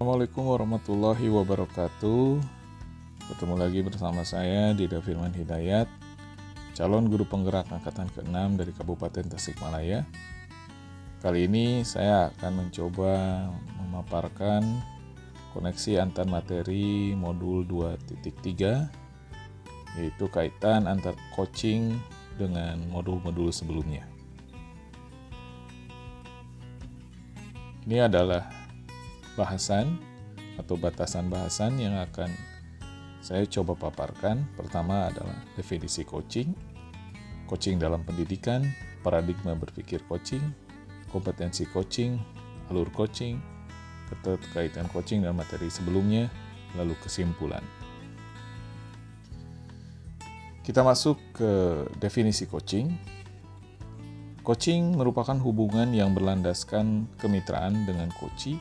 Assalamualaikum warahmatullahi wabarakatuh. Ketemu lagi bersama saya Dida Firman Hidayat, calon guru penggerak angkatan ke-6 dari Kabupaten Tasikmalaya. Kali ini saya akan mencoba memaparkan koneksi antar materi modul 2.3, yaitu kaitan antar coaching dengan modul-modul sebelumnya. Ini adalah bahasan atau batasan bahasan yang akan saya coba paparkan. Pertama adalah definisi coaching, coaching dalam pendidikan, paradigma berpikir coaching, kompetensi coaching, alur coaching, keterkaitan coaching dan materi sebelumnya, lalu kesimpulan. Kita masuk ke definisi coaching. Coaching merupakan hubungan yang berlandaskan kemitraan dengan coachee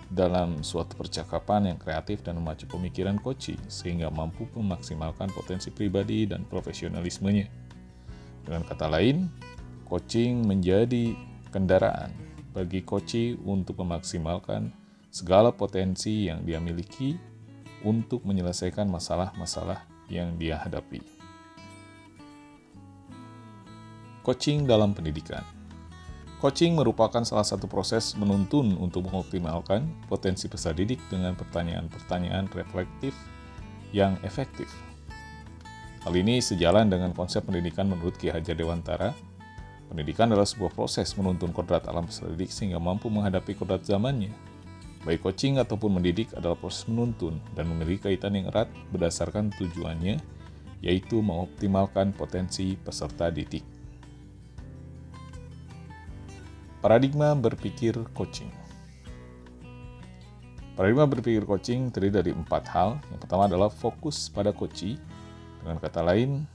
dalam suatu percakapan yang kreatif dan memacu pemikiran coachee sehingga mampu memaksimalkan potensi pribadi dan profesionalismenya. Dengan kata lain, coaching menjadi kendaraan bagi coachee untuk memaksimalkan segala potensi yang dia miliki untuk menyelesaikan masalah-masalah yang dia hadapi. Coaching dalam pendidikan. Coaching merupakan salah satu proses menuntun untuk mengoptimalkan potensi peserta didik dengan pertanyaan-pertanyaan reflektif yang efektif. Hal ini sejalan dengan konsep pendidikan menurut Ki Hajar Dewantara. Pendidikan adalah sebuah proses menuntun kodrat alam peserta didik sehingga mampu menghadapi kodrat zamannya. Baik coaching ataupun mendidik adalah proses menuntun dan memiliki kaitan yang erat berdasarkan tujuannya, yaitu mengoptimalkan potensi peserta didik. Paradigma berpikir coaching. Paradigma berpikir coaching terdiri dari 4 hal. Yang pertama adalah fokus pada coachee. Dengan kata lain,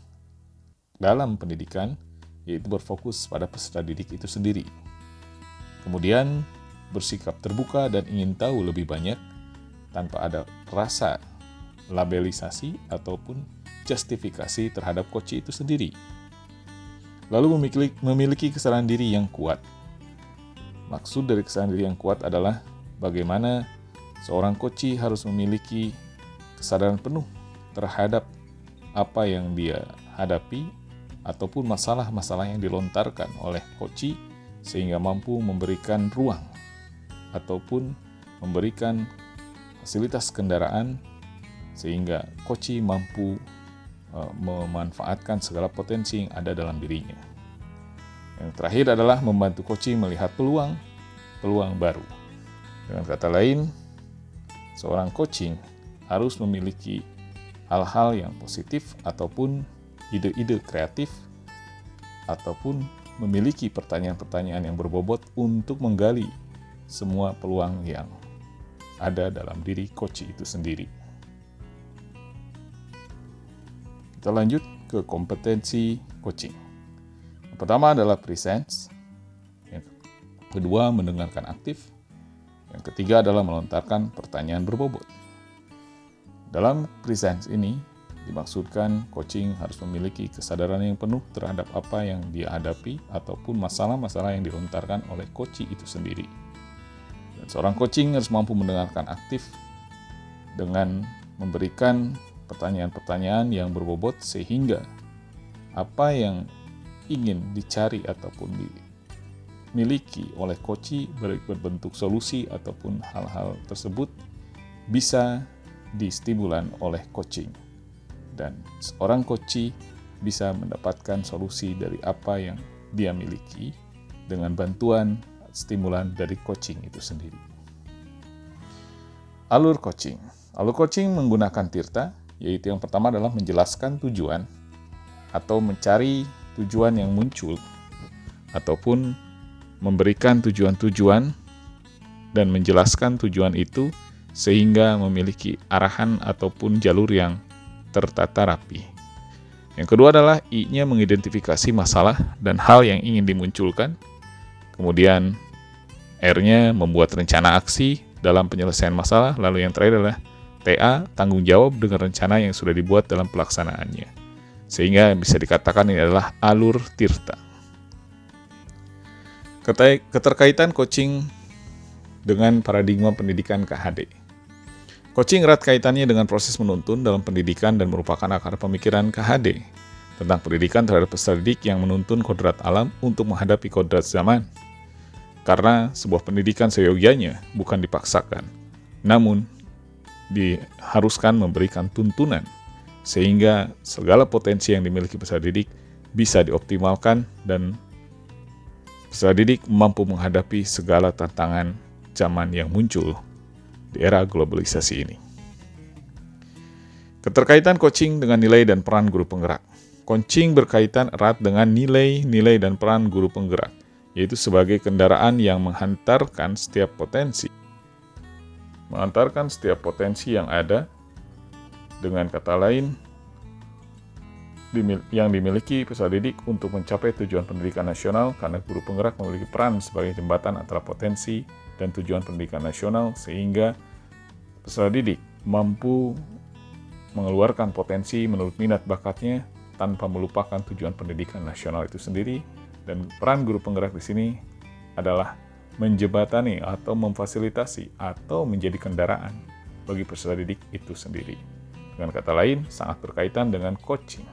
dalam pendidikan, yaitu berfokus pada peserta didik itu sendiri. Kemudian, bersikap terbuka dan ingin tahu lebih banyak tanpa ada rasa labelisasi ataupun justifikasi terhadap coachee itu sendiri. Lalu memiliki kesadaran diri yang kuat. Maksud dari kesadaran diri yang kuat adalah bagaimana seorang coachee harus memiliki kesadaran penuh terhadap apa yang dia hadapi ataupun masalah-masalah yang dilontarkan oleh coachee sehingga mampu memberikan ruang ataupun memberikan fasilitas kendaraan sehingga coachee mampu memanfaatkan segala potensi yang ada dalam dirinya. Yang terakhir adalah membantu coachee melihat peluang baru. Dengan kata lain, seorang coaching harus memiliki hal-hal yang positif ataupun ide-ide kreatif ataupun memiliki pertanyaan-pertanyaan yang berbobot untuk menggali semua peluang yang ada dalam diri coachee itu sendiri. Kita lanjut ke kompetensi coaching. Yang pertama adalah presence, yang kedua mendengarkan aktif, yang ketiga adalah melontarkan pertanyaan berbobot. Dalam presence ini dimaksudkan coaching harus memiliki kesadaran yang penuh terhadap apa yang dia hadapi ataupun masalah-masalah yang dilontarkan oleh coachee itu sendiri. Dan seorang coaching harus mampu mendengarkan aktif dengan memberikan pertanyaan-pertanyaan yang berbobot sehingga apa yang ingin dicari ataupun dimiliki oleh coachee berbentuk solusi ataupun hal-hal tersebut bisa distimulan oleh coaching dan seorang coachee bisa mendapatkan solusi dari apa yang dia miliki dengan bantuan stimulan dari coaching itu sendiri. Alur coaching. Alur coaching menggunakan tirta, yaitu yang pertama adalah menjelaskan tujuan atau mencari tujuan yang muncul ataupun memberikan tujuan-tujuan dan menjelaskan tujuan itu sehingga memiliki arahan ataupun jalur yang tertata rapi. Yang kedua adalah I-nya mengidentifikasi masalah dan hal yang ingin dimunculkan. Kemudian R-nya membuat rencana aksi dalam penyelesaian masalah. Lalu yang terakhir adalah TA, tanggung jawab dengan rencana yang sudah dibuat dalam pelaksanaannya. Sehingga bisa dikatakan ini adalah alur tirta. Keterkaitan coaching dengan paradigma pendidikan KHD. Coaching erat kaitannya dengan proses menuntun dalam pendidikan dan merupakan akar pemikiran KHD tentang pendidikan terhadap peserta didik yang menuntun kodrat alam untuk menghadapi kodrat zaman. Karena sebuah pendidikan seyogyanya bukan dipaksakan, namun diharuskan memberikan tuntunan sehingga segala potensi yang dimiliki peserta didik bisa dioptimalkan dan peserta didik mampu menghadapi segala tantangan zaman yang muncul di era globalisasi ini. Keterkaitan coaching dengan nilai dan peran guru penggerak. Coaching berkaitan erat dengan nilai dan peran guru penggerak, yaitu sebagai kendaraan yang mengantarkan setiap potensi yang ada, dengan kata lain, yang dimiliki peserta didik untuk mencapai tujuan pendidikan nasional, karena guru penggerak memiliki peran sebagai jembatan antara potensi dan tujuan pendidikan nasional, sehingga peserta didik mampu mengeluarkan potensi menurut minat bakatnya tanpa melupakan tujuan pendidikan nasional itu sendiri. Dan peran guru penggerak di sini adalah menjembatani atau memfasilitasi atau menjadi kendaraan bagi peserta didik itu sendiri. Dengan kata lain, sangat berkaitan dengan coaching.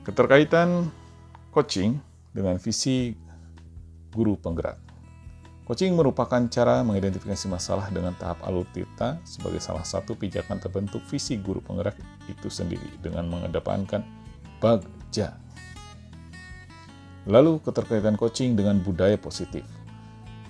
Keterkaitan coaching dengan visi guru penggerak. Coaching merupakan cara mengidentifikasi masalah dengan tahap alur tirta sebagai salah satu pijakan terbentuk visi guru penggerak itu sendiri dengan mengedepankan bagja. Lalu keterkaitan coaching dengan budaya positif.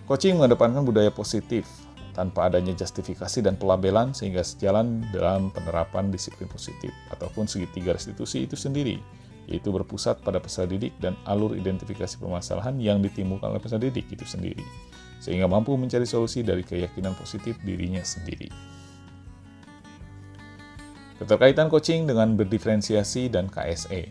Coaching mengedepankan budaya positif tanpa adanya justifikasi dan pelabelan sehingga sejalan dalam penerapan disiplin positif ataupun segitiga restitusi itu sendiri, yaitu berpusat pada peserta didik dan alur identifikasi permasalahan yang ditimbulkan oleh peserta didik itu sendiri, sehingga mampu mencari solusi dari keyakinan positif dirinya sendiri. Keterkaitan coaching dengan berdiferensiasi dan KSE.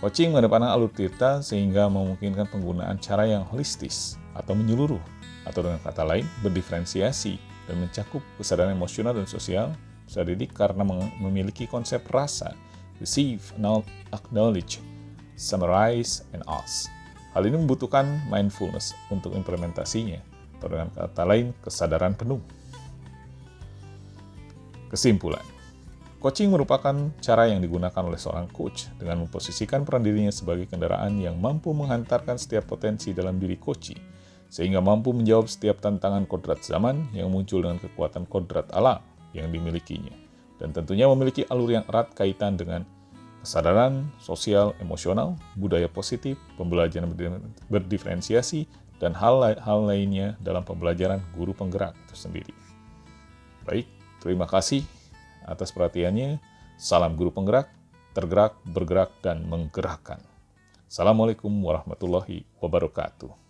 Coaching mengedepankan alur tirta sehingga memungkinkan penggunaan cara yang holistis atau menyeluruh, atau dengan kata lain berdiferensiasi dan mencakup kesadaran emosional dan sosial peserta didik karena memiliki konsep rasa, receive, acknowledge, summarize, and ask. Hal ini membutuhkan mindfulness untuk implementasinya, atau dengan kata lain, kesadaran penuh. Kesimpulan, coaching merupakan cara yang digunakan oleh seorang coach dengan memposisikan peran dirinya sebagai kendaraan yang mampu menghantarkan setiap potensi dalam diri coachee, sehingga mampu menjawab setiap tantangan kodrat zaman yang muncul dengan kekuatan kodrat alam yang dimilikinya, dan tentunya memiliki alur yang erat kaitan dengan kesadaran sosial emosional, budaya positif, pembelajaran berdiferensiasi, dan hal lainnya dalam pembelajaran guru penggerak itu sendiri. Baik, terima kasih atas perhatiannya. Salam guru penggerak, tergerak, bergerak, dan menggerakkan. Assalamualaikum warahmatullahi wabarakatuh.